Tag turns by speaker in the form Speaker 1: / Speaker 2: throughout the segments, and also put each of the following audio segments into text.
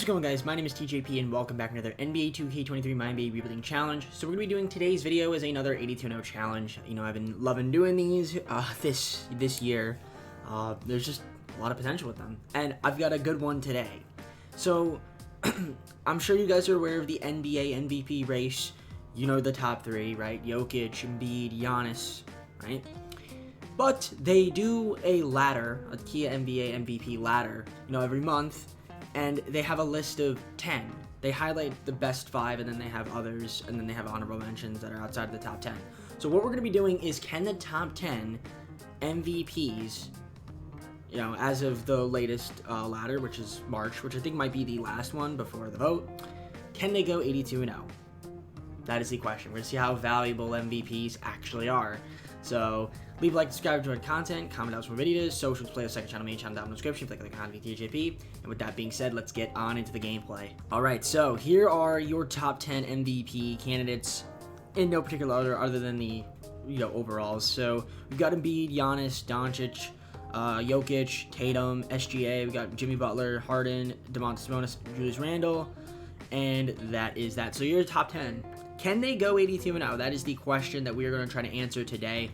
Speaker 1: it going, guys? My name is TJP and welcome back to another NBA 2K23 MyNBA Rebuilding Challenge. So we're going to be doing today's video as another 82-0 challenge. You know, I've been loving doing these this year. There's just a lot of potential with them. And I've got a good one today. So I'm sure you guys are aware of the NBA MVP race. You know the top three, right? Jokic, Embiid, Giannis, right? But they do a ladder, a Kia NBA MVP ladder, you know, every month. And they have a list of 10. They highlight the best 5, and then they have others, and then they have honorable mentions that are outside of the top 10. So what we're going to be doing is, can the top 10 MVPs, you know, as of the latest ladder, which is March, which I think might be the last one before the vote, can they go 82-0? That is the question. We're going to see how valuable MVPs actually are. So leave a like, subscribe to our content, comment out some videos, socials, play the second channel, main channel down in the description, click the content TJP. And with that being said, let's get on into the gameplay. Alright, so here are your top 10 MVP candidates in no particular order other than the, you know, overalls. So we've got Embiid, Giannis, Doncic, Jokic, Tatum, SGA, we got Jimmy Butler, Harden, DeMontis Sabonis, Julius Randle, and that is that. So your top 10. Can they go 82-0? That is the question that we are going to try to answer today.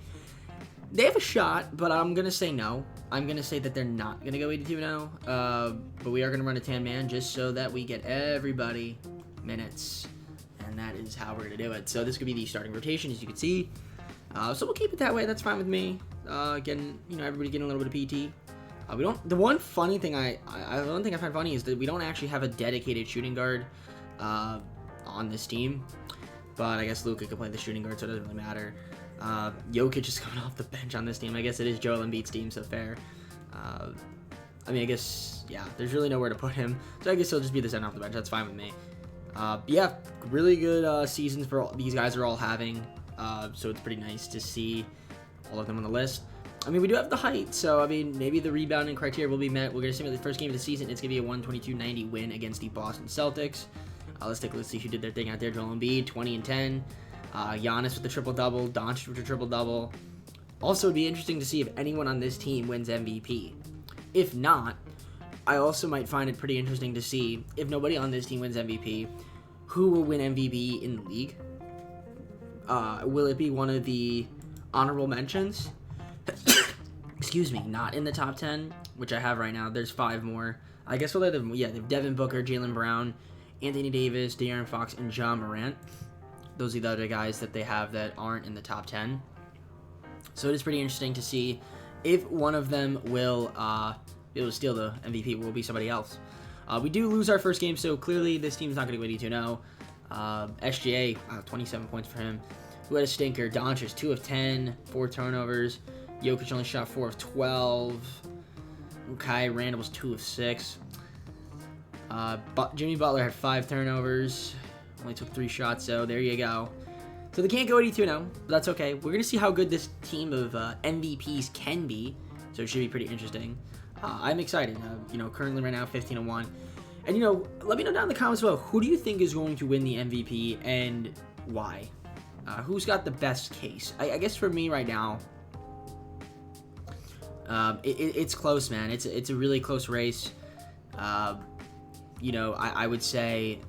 Speaker 1: They have a shot, but I'm going to say no. I'm going to say that they're not going to go 82-0. But we are going to run a 10-man just so that we get everybody minutes. And that is how we're going to do it. So this could be the starting rotation, as you can see. So we'll keep it that way. That's fine with me. Again, you know, everybody getting a little bit of PT. We don't. The one funny thing the one thing I find funny is that we don't actually have a dedicated shooting guard on this team. But I guess Luka can play the shooting guard, so it doesn't really matter. Jokic is coming off the bench on this team. I guess it is Joel Embiid's team, so fair. I mean, I guess, yeah, there's really nowhere to put him. So I guess he'll just be the center off the bench. That's fine with me. Yeah, really good seasons for these guys are all having. So it's pretty nice to see all of them on the list. I mean, we do have the height, so, I mean, maybe the rebounding criteria will be met. We're going to simulate the first game of the season. It's going to be a 122-90 win against the Boston Celtics. Let's take a look, see who did their thing out there. Joel Embiid, 20 and 10. Giannis with the triple-double. Doncic with the triple-double. Also, it'd be interesting to see if anyone on this team wins MVP. If not, I also might find it pretty interesting to see if nobody on this team wins MVP, who will win MVP in the league. Will it be one of the honorable mentions? Excuse me, not in the top 10, which I have right now. There's 5 more. I guess we'll let them, yeah, they have Devin Booker, Jaylen Brown, Anthony Davis, De'Aaron Fox, and John Morant. Those are the other guys that they have that aren't in the top 10. So it is pretty interesting to see if one of them will be able to steal the MVP or will be somebody else. We do lose our first game, so clearly this team's not going to go 82-0. SGA, 27 points for him. Who had a stinker? Doncic, 2 of 10, 4 turnovers. Jokic only shot 4 of 12. Okay, Randle was 2 of 6. Jimmy Butler had 5 turnovers, only took 3 shots, so there you go. So they can't go 82-0, but that's okay. We're going to see how good this team of MVPs can be, so it should be pretty interesting. I'm excited. You know, currently right now 15-1. And, you know, let me know down in the comments below, who do you think is going to win the MVP and why? Who's got the best case? I guess for me right now, it's close, man. It's a really close race. You know, I would say,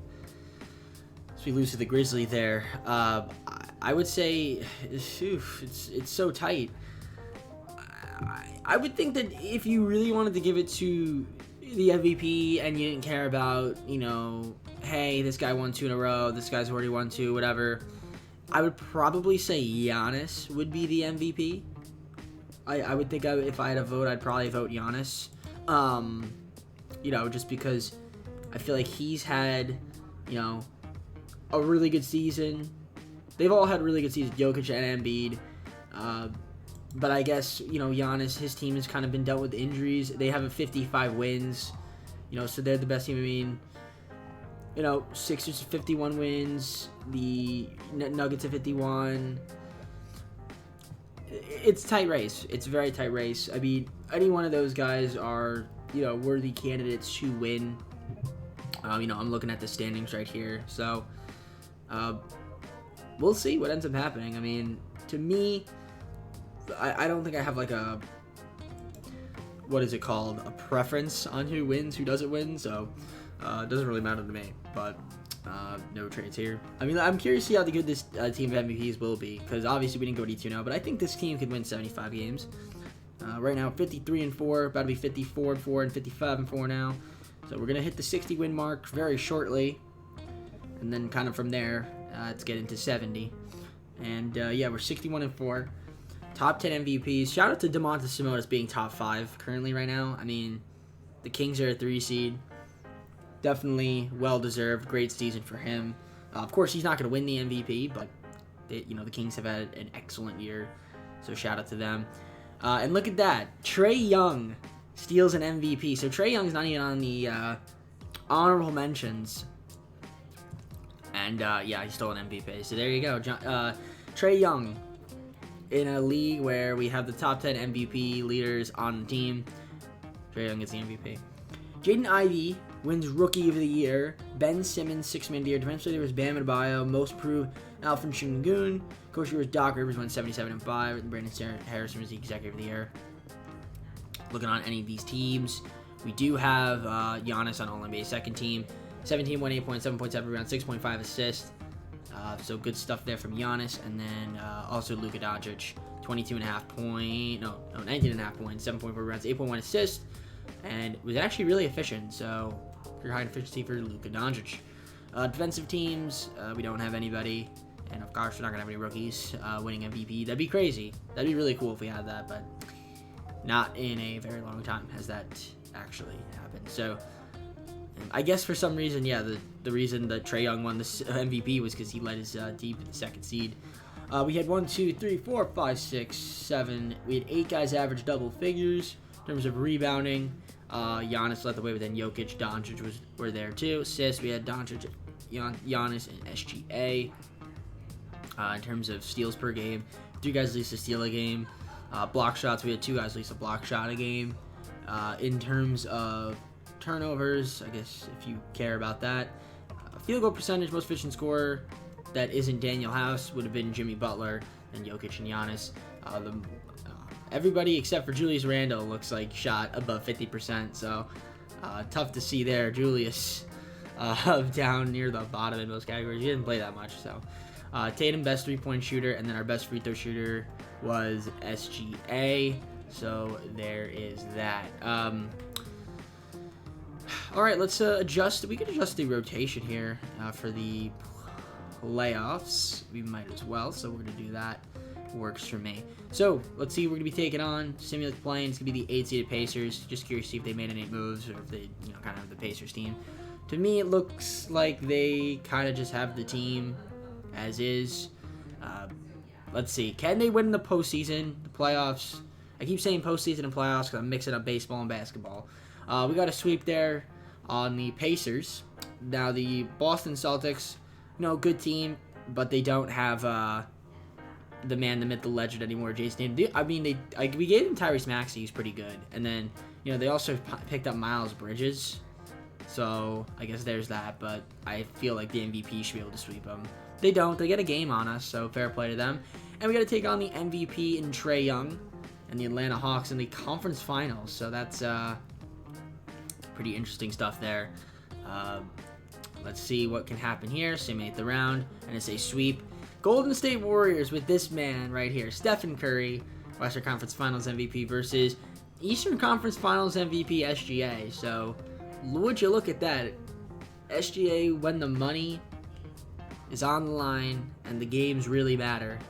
Speaker 1: as we lose to the Grizzlies there, I would say, it's so tight. I would think that if you really wanted to give it to the MVP and you didn't care about, you know, hey, this guy won 2 in a row, this guy's already won 2, whatever, I would probably say Giannis would be the MVP. I would think if I had a vote, I'd probably vote Giannis. You know, just because I feel like he's had, you know, a really good season. They've all had really good seasons, Jokic and Embiid. But I guess, you know, Giannis, his team has kind of been dealt with injuries. They have 55 wins, you know, so they're the best team. I mean, you know, Sixers 51 wins, the Nuggets have 51. It's a tight race. It's a very tight race. I mean, any one of those guys are, you know, worthy candidates to win. You know, I'm looking at the standings right here. So, we'll see what ends up happening. I mean, to me, I don't think I have like a, what is it called, a preference on who wins, who doesn't win. So, Doesn't really matter to me, but no trades here. I mean, I'm curious to see how good this team of MVPs will be, because obviously we didn't go 82-0, but I think this team could win 75 games. Right now, 53-4, about to be 54-4 and 55-4 now. So we're gonna hit the 60 win mark very shortly, and then kind of from there, let's get into 70. And yeah, we're 61-4. Top 10 MVPs. Shout out to Domantas Sabonis being top 5 currently right now. I mean, the Kings are a 3 seed. Definitely well-deserved. Great season for him. Of course, he's not going to win the MVP, but they, the Kings have had an excellent year. So shout out to them. And look at that. Trae Young steals an MVP. So Trae Young's not even on the honorable mentions. And yeah, he stole an MVP. So there you go. Trae Young. In a league where we have the top 10 MVP leaders on the team, Trae Young gets the MVP. Jaden Ivey wins Rookie of the Year. Ben Simmons, 6th Man of the Year. Defensive Player was Bam Adebayo. Most Improved, Alfred Şengün. Coach of the Year was Doc Rivers, won 77-5. Brandon Harrison was the Executive of the Year. Looking on any of these teams, we do have Giannis on All-NBA second team. 17 won 8 points, 7.7 rebounds, 6.5 assists. So good stuff there from Giannis, and then also Luka Doncic, 19.5 points, 7.4 rebounds, 8.1 assists, and was actually really efficient. So pretty high efficiency for Luka Doncic. Defensive teams, we don't have anybody, and of course we're not gonna have any rookies winning MVP. That'd be crazy. That'd be really cool if we had that, but not in a very long time has that actually happened. So I guess for some reason, yeah, the reason that Trae Young won this MVP was because he led his team to the 2nd seed. We had 1, 2, 3, 4, 5, 6, 7. We had 8 guys average double figures in terms of rebounding. Giannis led the way, but then Jokic, Doncic were there too. Assists, we had Doncic, Giannis, and SGA. In terms of steals per game, 3 guys at least a steal a game. Block shots, we had 2 guys at least a block shot a game. In terms of turnovers, I guess if you care about that. Field goal percentage, most efficient scorer that isn't Daniel House would have been Jimmy Butler and Jokic and Giannis. Everybody except for Julius Randle looks like shot above 50%, so tough to see there. Julius down near the bottom in most categories. He didn't play that much, so. Tatum, best 3-point shooter, and then our best free throw shooter was SGA, so there is that. All right, let's adjust. We could adjust the rotation here for the playoffs. We might as well, so we're going to do that. Works for me. So, let's see who we're going to be taking on. Simulate playing. It's going to be the 8-seeded Pacers. Just curious to see if they made any moves or if they, kind of have the Pacers team. To me, it looks like they kind of just have the team as is. Let's see. Can they win the postseason, the playoffs? I keep saying postseason and playoffs because I'm mixing up baseball and basketball. We got a sweep there on the Pacers. Now the Boston Celtics, good team, but they don't have the man, the myth, the legend anymore, Jason Tatum. I mean, we gave him Tyrese Maxey, he's pretty good, and then they also picked up Miles Bridges, so I guess there's that. But I feel like the MVP should be able to sweep them. They don't. They get a game on us, so fair play to them. And we got to take on the MVP in Trae Young and the Atlanta Hawks in the conference finals. So that's pretty interesting stuff there. Let's see what can happen here. Simulate the round, and it's a sweep. Golden State Warriors with this man right here, Stephen Curry, Western Conference Finals MVP versus Eastern Conference Finals MVP SGA. So would you look at that? SGA, when the money is on the line and the games really matter,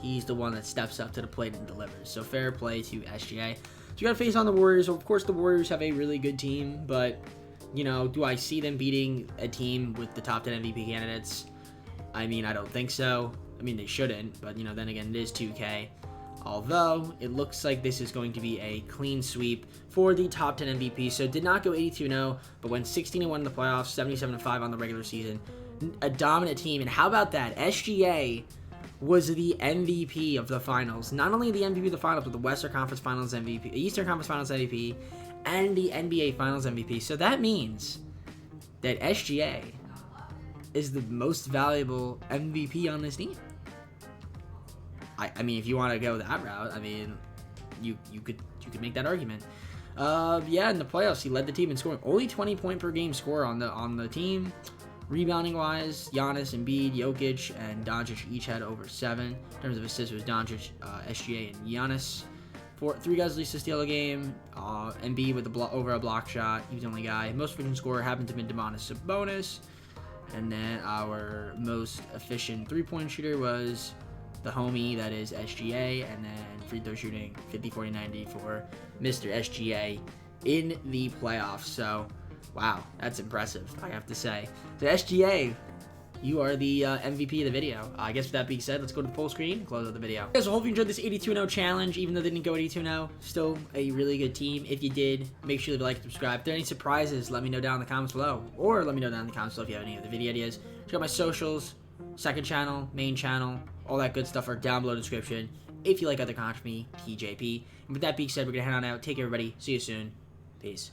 Speaker 1: he's the one that steps up to the plate and delivers. So fair play to SGA. So you got to face on the Warriors. Of course, the Warriors have a really good team, but do I see them beating a team with the top 10 MVP candidates? I mean, I don't think so. I mean, they shouldn't, but then again, it is 2K. Although, it looks like this is going to be a clean sweep for the top 10 MVP. So, did not go 82-0, but went 16-1 in the playoffs, 77-5 on the regular season. A dominant team, and how about that? SGA was the MVP of the finals. Not only the MVP of the finals, but the Western Conference Finals MVP, Eastern Conference Finals MVP, and the NBA Finals MVP. So that means that SGA is the most valuable MVP on this team. I mean, if you want to go that route, I mean, you could make that argument. Yeah, in the playoffs, he led the team in scoring. Only 20 point per game score on the team. Rebounding wise, Giannis, Embiid, Jokic, and Doncic each had over 7. In terms of assists, it was Doncic, SGA, and Giannis. 3 guys least to steal a game. Embiid with over a block shot. He was the only guy. Most efficient scorer happened to be Domantas Sabonis. And then our most efficient 3-point shooter was the homie, that is SGA. And then free throw shooting, 50, 40, 90 for Mr. SGA in the playoffs. So, wow, that's impressive, I have to say. So SGA, you are the MVP of the video. I guess with that being said, let's go to the full screen and close out the video. Guys, I hope you enjoyed this 82-0 challenge, even though they didn't go 82-0. Still a really good team. If you did, make sure to like and subscribe. If there are any surprises, let me know down in the comments below. Or let me know down in the comments below if you have any other video ideas. Check out my socials, second channel, main channel, all that good stuff are down below in the description. If you like other content from me, TJP. And with that being said, we're going to head on out. Take care, everybody. See you soon. Peace.